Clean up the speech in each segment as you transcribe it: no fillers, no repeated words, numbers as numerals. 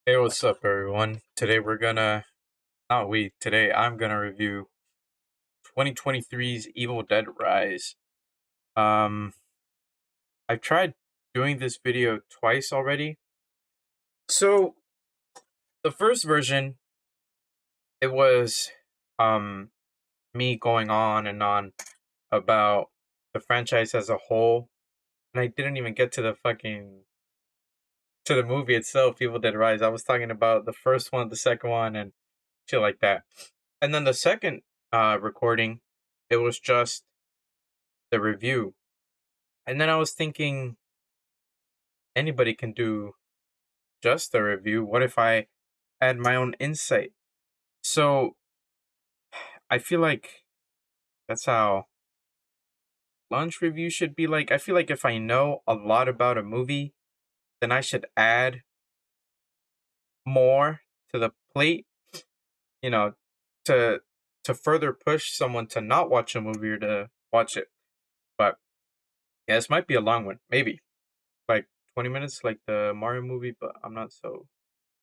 Hey, what's up, everyone? Today I'm gonna review 2023's Evil Dead Rise. Um, I've tried doing this video twice already. So, the first version, it was, um, me going on and on about the franchise as a whole, and I didn't even get to the movie itself, Evil Dead Rise. I was talking about the first one, the second one, and shit like that. And then the second recording, it was just the review. And then I was thinking anybody can do just a review. What if I add my own insight? So I feel like that's how lunch review should be like. I feel like if I know a lot about a movie, then I should add more to the plate, you know, to to further push someone to not watch a movie or to watch it. But yeah, this might be a long one. Maybe like 20 minutes like the Mario movie, but I'm not so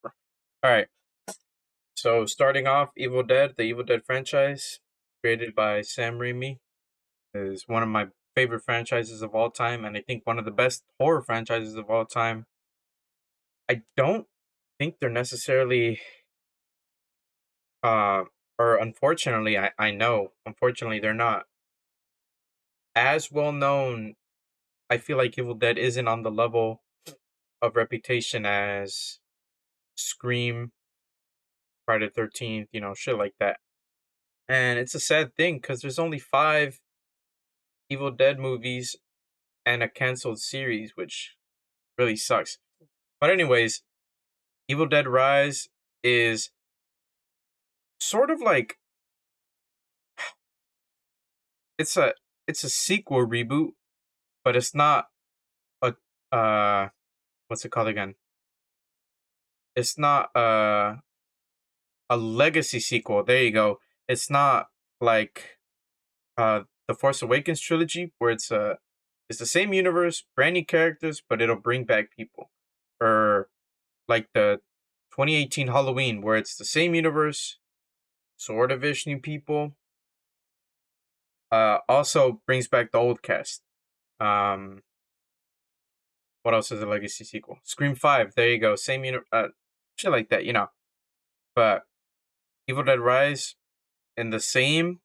sure. All right. So starting off, Evil Dead, the Evil Dead franchise, created by Sam Raimi, is one of my favorite franchises of all time, and I think one of the best horror franchises of all time. I don't think they're necessarily, uh, or unfortunately, I know, unfortunately, they're not as well known. I feel like Evil Dead isn't on the level of reputation as Scream, Friday the 13th, shit like that. And it's a sad thing because there's only five Evil Dead movies and a canceled series, which really sucks. But anyways, Evil Dead Rise is sort of like it's a it's a sequel reboot, but it's not a what's it called again? It's not a legacy sequel. There you go. It's not like the Force Awakens trilogy where it's the same universe, brand new characters, but it'll bring back people. Or like the 2018 Halloween where it's the same universe, sort of ish new people. Also brings back the old cast. Um, what else is a legacy sequel? Scream 5. There you go. Same shit like that. But Evil Dead Rise in the same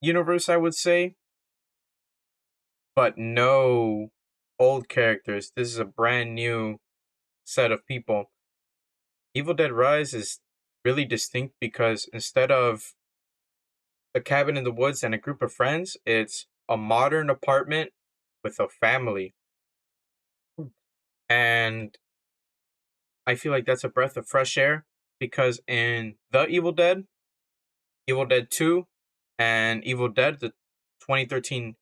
universe, I would say, but no old characters. This is a brand new set of people. Evil Dead Rise is really distinct because instead of a cabin in the woods and a group of friends, it's a modern apartment with a family. And I feel like that's a breath of fresh air because in The Evil Dead, Evil Dead 2, and Evil Dead, the 2013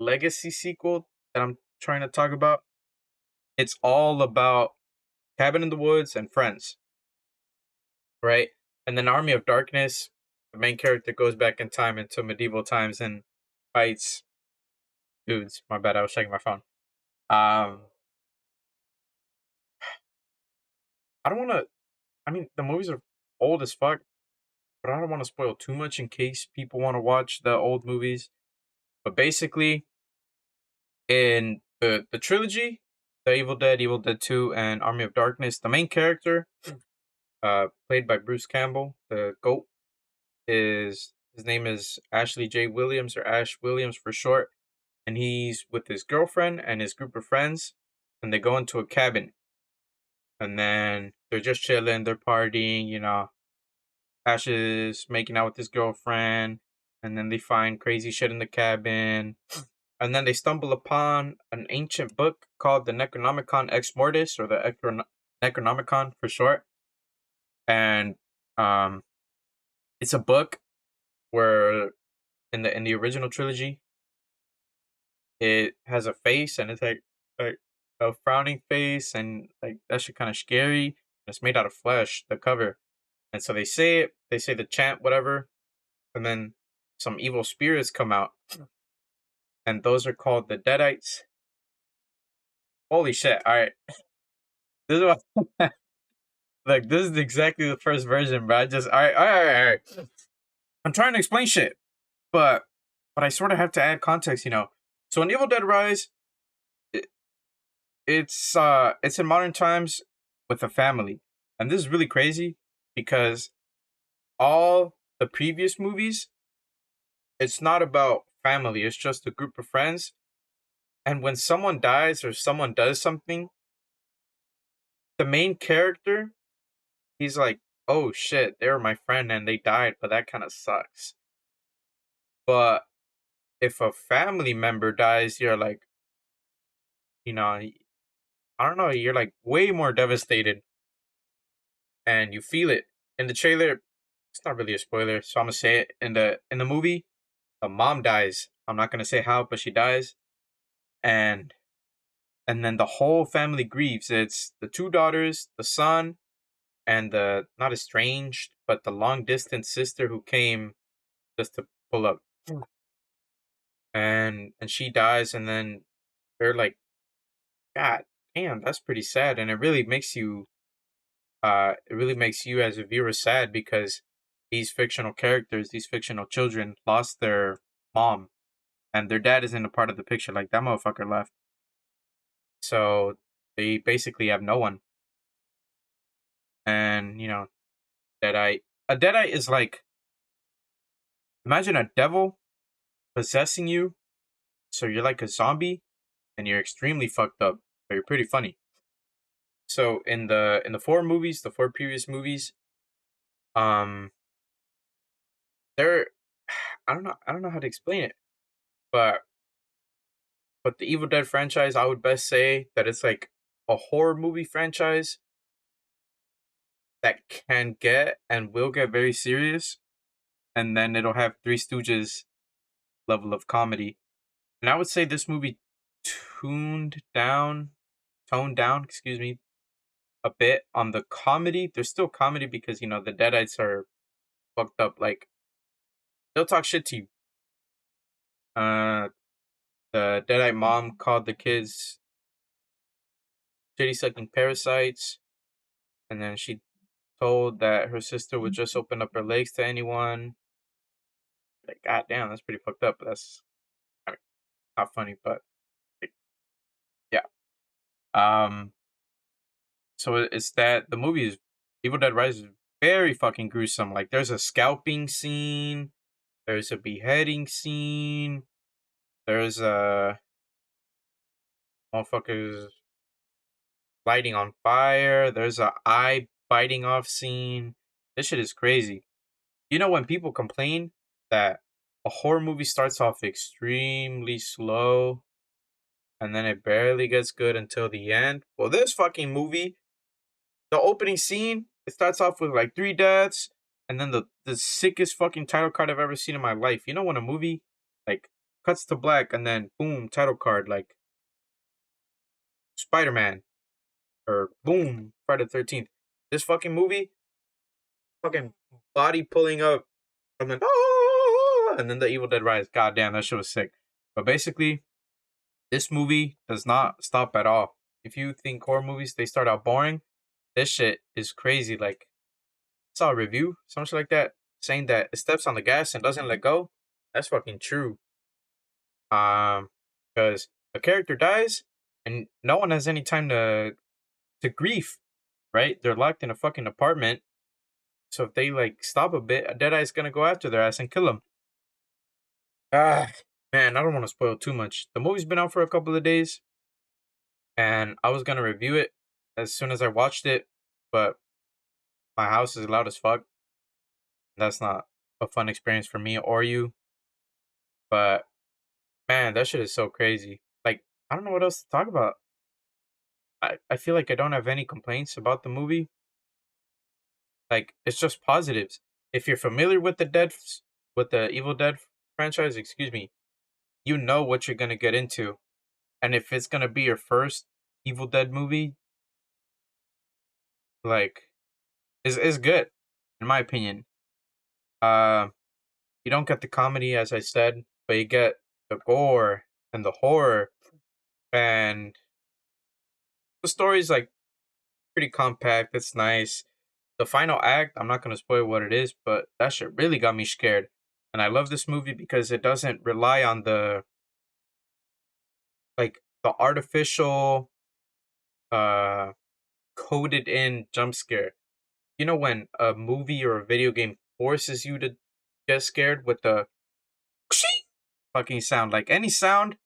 Legacy sequel that I'm trying to talk about, it's all about cabin in the woods and friends, right? And then Army of Darkness, the main character goes back in time into medieval times and fights dudes. My bad, I was checking my phone. Um, I don't want to. I mean, the movies are old as fuck, but I don't want to spoil too much in case people want to watch the old movies. But basically, in the trilogy, The Evil Dead 2, and Army of Darkness, the main character, played by Bruce Campbell, the GOAT, is his name is Ashley J. Williams or Ash Williams for short, and he's with his girlfriend and his group of friends, and they go into a cabin, and then they're just chilling, they're partying. Ash is making out with his girlfriend, and then they find crazy shit in the cabin. And then they stumble upon an ancient book called the Necronomicon Ex Mortis, or the Necronomicon for short. And um, it's a book where in the original trilogy, it has a face and it's like a frowning face, and like that shit kind of scary. It's made out of flesh, the cover. And so they say the chant, whatever, and then some evil spirits come out, and those are called the Deadites. Holy shit! All right, this is what Like this is exactly the first version, but I just all right. I'm trying to explain shit, but I sort of have to add context, you know. So in Evil Dead Rise, it, it's in modern times with a family, and this is really crazy because all the previous movies, it's not about family. It's just a group of friends, and when someone dies or someone does something, the main character, he's like, "Oh shit, they were my friend and they died, but that kind of sucks." But if a family member dies, you're like, you know, I don't know, you're like way more devastated and you feel it. In the trailer, it's not really a spoiler, so I'm gonna say it. In the movie, the mom dies. I'm not gonna say how, but she dies. And then the whole family grieves. It's the two daughters, the son, and the not estranged, but the long distance sister who came just to pull up. And she dies, and then they're like, God damn, that's pretty sad. And it really makes you as a viewer sad because these fictional characters, these fictional children lost their mom and their dad isn't a part of the picture. Like that motherfucker left. So they basically have no one. And, you know, Deadite. A Deadite is like, imagine a devil possessing you. So you're like a zombie and you're extremely fucked up, but you're pretty funny. So in the four movies, the four previous movies, um, they're I don't know how to explain it, but the Evil Dead franchise, I would best say that it's like a horror movie franchise that can get and will get very serious, and then it'll have Three Stooges level of comedy. And I would say this movie tuned down, toned down, excuse me, a bit on the comedy. There's still comedy because you know the Deadites are fucked up. Like they'll talk shit to you. Uh, the Deadite mom called the kids titty sucking parasites, and then she told that her sister would just open up her legs to anyone. Like, god damn, that's pretty fucked up. But that's I mean, not funny, but like, yeah. Um, so it's that the movie is Evil Dead Rise is very fucking gruesome. Like, there's a scalping scene, there's a beheading scene, there's a motherfuckers lighting on fire, there's a eye biting off scene. This shit is crazy. You know when people complain that a horror movie starts off extremely slow and then it barely gets good until the end? Well, this fucking movie, the opening scene, it starts off with like three deaths and then the sickest fucking title card I've ever seen in my life. You know when a movie like cuts to black and then boom, title card like Spider-Man or boom, Friday the 13th. This fucking movie, fucking body pulling up and then the Evil Dead Rise. God damn, that shit was sick. But basically, this movie does not stop at all. If you think horror movies they start out boring, this shit is crazy. Like I saw a review, something like that, saying that it steps on the gas and doesn't let go. That's fucking true. Um, because a character dies and no one has any time to grief. Right? They're locked in a fucking apartment. So if they like stop a bit, a Deadeye's gonna go after their ass and kill them. Ah, man, I don't want to spoil too much. The movie's been out for a couple of days, and I was gonna review it as soon as I watched it, but my house is loud as fuck. That's not a fun experience for me or you. But man, that shit is so crazy. Like, I don't know what else to talk about. I feel like I don't have any complaints about the movie. Like, it's just positives. If you're familiar with with the Evil Dead franchise, excuse me, you know what you're gonna get into. And if it's gonna be your first Evil Dead movie, like is good, in my opinion. Uh, you don't get the comedy, as I said, but you get the gore and the horror, and the story's like pretty compact. It's nice. the final act, I'm not gonna spoil what it is, but that shit really got me scared. And I love this movie because it doesn't rely on the artificial uh coded in jump scare. You know when a movie or a video game forces you to get scared with the fucking sound, like any sound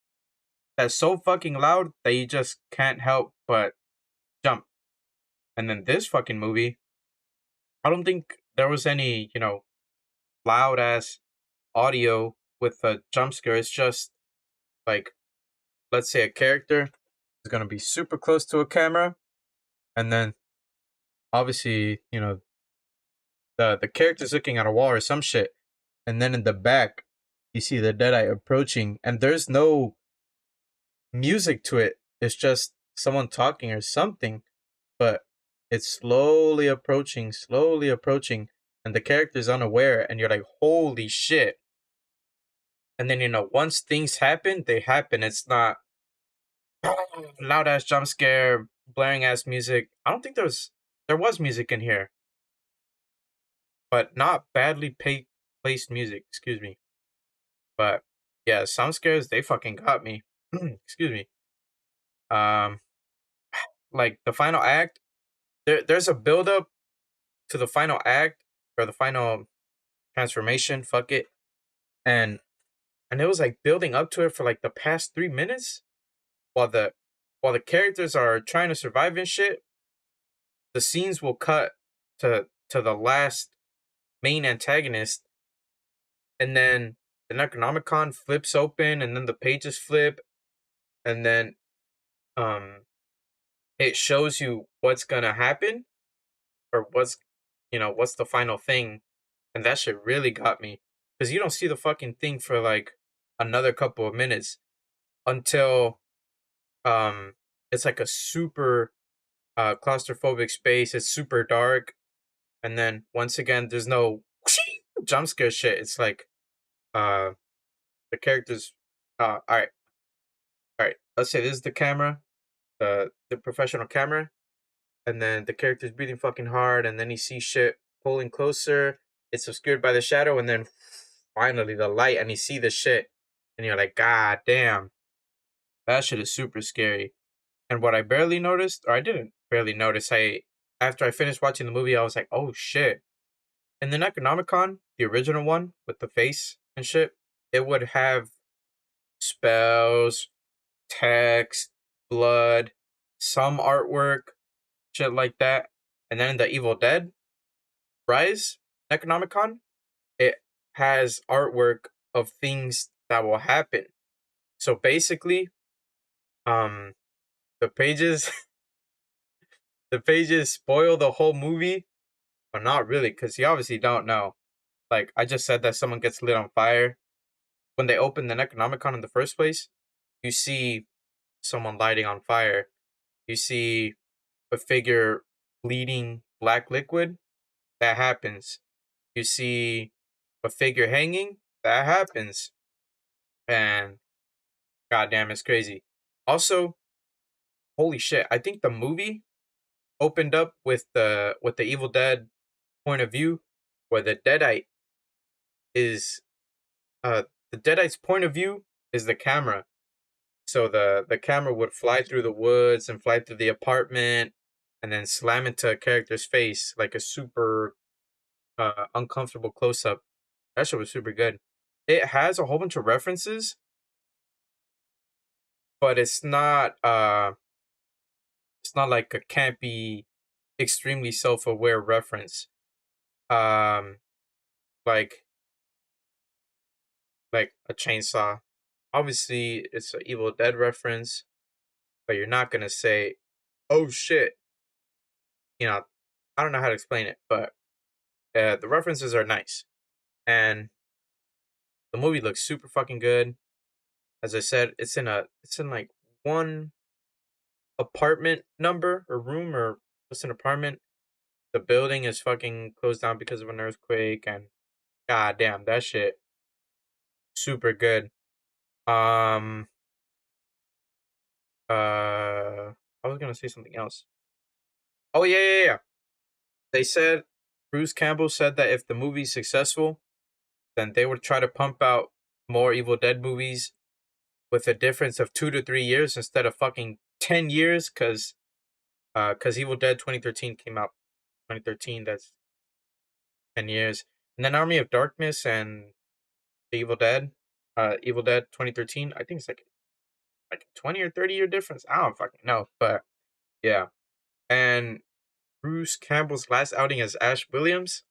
that's so fucking loud that you just can't help but jump. And then this fucking movie, I don't think there was any, loud ass audio with a jump scare. It's just like, let's say a character is gonna be super close to a camera, and then obviously, the character's looking at a wall or some shit, and then in the back, you see the Deadeye approaching, and there's no music to it. It's just someone talking or something, but it's slowly approaching, and the character's unaware, and you're like, holy shit. And then, once things happen, they happen. It's not loud ass jump scare, blaring ass music. I don't think there was music in here, but not badly placed music, excuse me. But yeah, sound scares, they fucking got me. Excuse me. Um, like the final act, there's a build up to the final act or the final transformation, fuck it. And it was like building up to it for like the past 3 minutes while the characters are trying to survive and shit. The scenes will cut to the last main antagonist, and then the Necronomicon flips open, and then the pages flip, and then um it shows you what's gonna happen or what's the final thing, and that shit really got me because you don't see the fucking thing for like another couple of minutes until um it's like a super claustrophobic space. It's super dark, and then once again, there's no jump scare shit. It's like uh the characters. All right. Let's say this is the camera, the professional camera, and then the character's breathing fucking hard, and then you see shit pulling closer. It's obscured by the shadow, and then finally the light, and you see the shit, and you're like, God damn, that shit is super scary. And what I barely noticed, or I didn't barely notice, after I finished watching the movie, I was like, oh shit. In the Necronomicon, the original one with the face and shit, it would have spells, text, blood, some artwork, shit like that. And then in the Evil Dead Rise Necronomicon, it has artwork of things that will happen. So basically, um, the pages the pages spoil the whole movie, but not really, because you obviously don't know. Like I just said that someone gets lit on fire. When they open the Necronomicon in the first place, you see someone lighting on fire. You see a figure bleeding black liquid. That happens. You see a figure hanging. That happens. And goddamn, it's crazy. Also, holy shit! I think the movie opened up with the Evil Dead point of view, where is uh the Deadite's point of view is the camera. So the camera would fly through the woods and fly through the apartment and then slam into a character's face like a super uncomfortable close up. That shit was super good. It has a whole bunch of references, but it's not like a campy, extremely self aware reference. Um like a chainsaw. Obviously it's an Evil Dead reference, but you're not gonna say, oh shit. You know, I don't know how to explain it, but the references are nice. And the movie looks super fucking good. As I said, it's in like one apartment number or room or what's an apartment. The building is fucking closed down because of an earthquake, and god damn, that shit super good. Um I was gonna say something else. Oh yeah, yeah, yeah. they said Bruce Campbell said that if the movie's successful, then they would try to pump out more Evil Dead movies with a difference of 2 to 3 years instead of fucking 10 years, because Evil Dead 2013 came out 2013. That's 10 years, and then Army of Darkness and the Evil Dead 2013. I think it's like a 20 or 30 year difference. I don't fucking know, but yeah. And Bruce Campbell's last outing as Ash Williams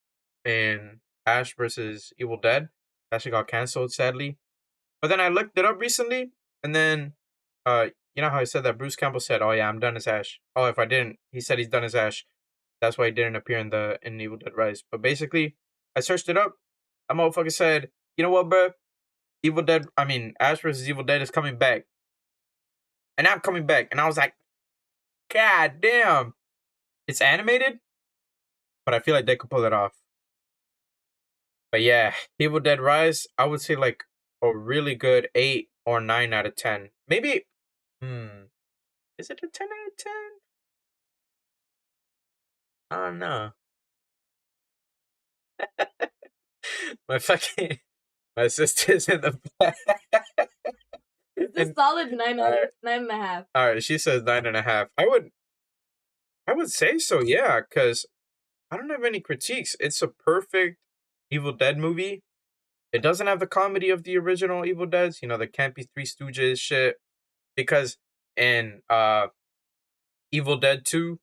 in Ash versus Evil Dead actually got canceled, sadly. But then I looked it up recently, and then, you know how I said that Bruce Campbell said, "Oh yeah, I'm done as Ash." Oh, if I didn't, he said he's done as Ash. That's why he didn't appear in Evil Dead Rise. But basically, I searched it up. That motherfucker said, "You know what, bro? Ash versus Evil Dead is coming back, and I'm coming back." And I was like, "God damn, it's animated." But I feel like they could pull it off. But yeah, Evil Dead Rise, I would say like a really good 8 or 9 out of 10. Maybe, is it a 10 out of 10? I don't know. my fucking my sister's in the back. It's a solid 9.5. All right, she says 9.5. I would say so, yeah, because I don't have any critiques. It's a perfect Evil Dead movie. It doesn't have the comedy of the original Evil Deads, the campy Three Stooges shit. Because in Evil Dead 2,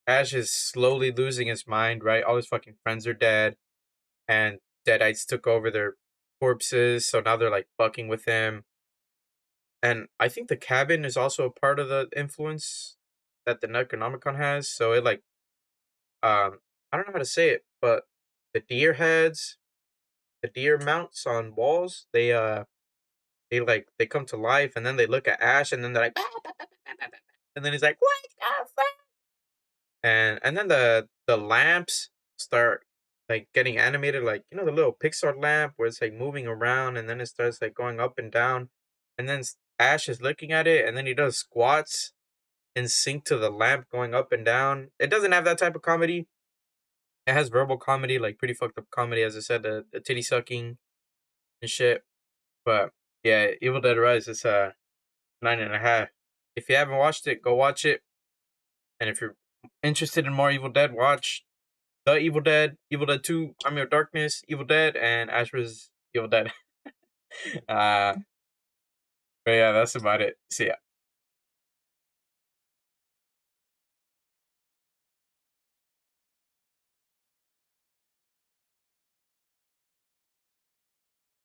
Ash is slowly losing his mind, right? All his fucking friends are dead, and Deadites took over their corpses, so now they're like fucking with him. And I think the cabin is also a part of the influence that the Necronomicon has. So it like, I don't know how to say it, but the deer heads, the deer mounts on walls, they come to life, and then they look at Ash, and then they're like, and then he's like, what the fuck? And then the lamps start like getting animated, like the little Pixar lamp where it's like moving around, and then it starts like going up and down, and then Ash is looking at it, and then he does squats in sync to the lamp going up and down. It doesn't have that type of comedy. It has verbal comedy, like pretty fucked up comedy, as I said, the titty sucking and shit. But yeah, Evil Dead Rise is 9.5. If you haven't watched it, go watch it. And if you're interested in more Evil Dead, watch The Evil Dead, Evil Dead 2, Army of Darkness, Evil Dead, and Ash vs. Evil Dead. But yeah, that's about it. See ya.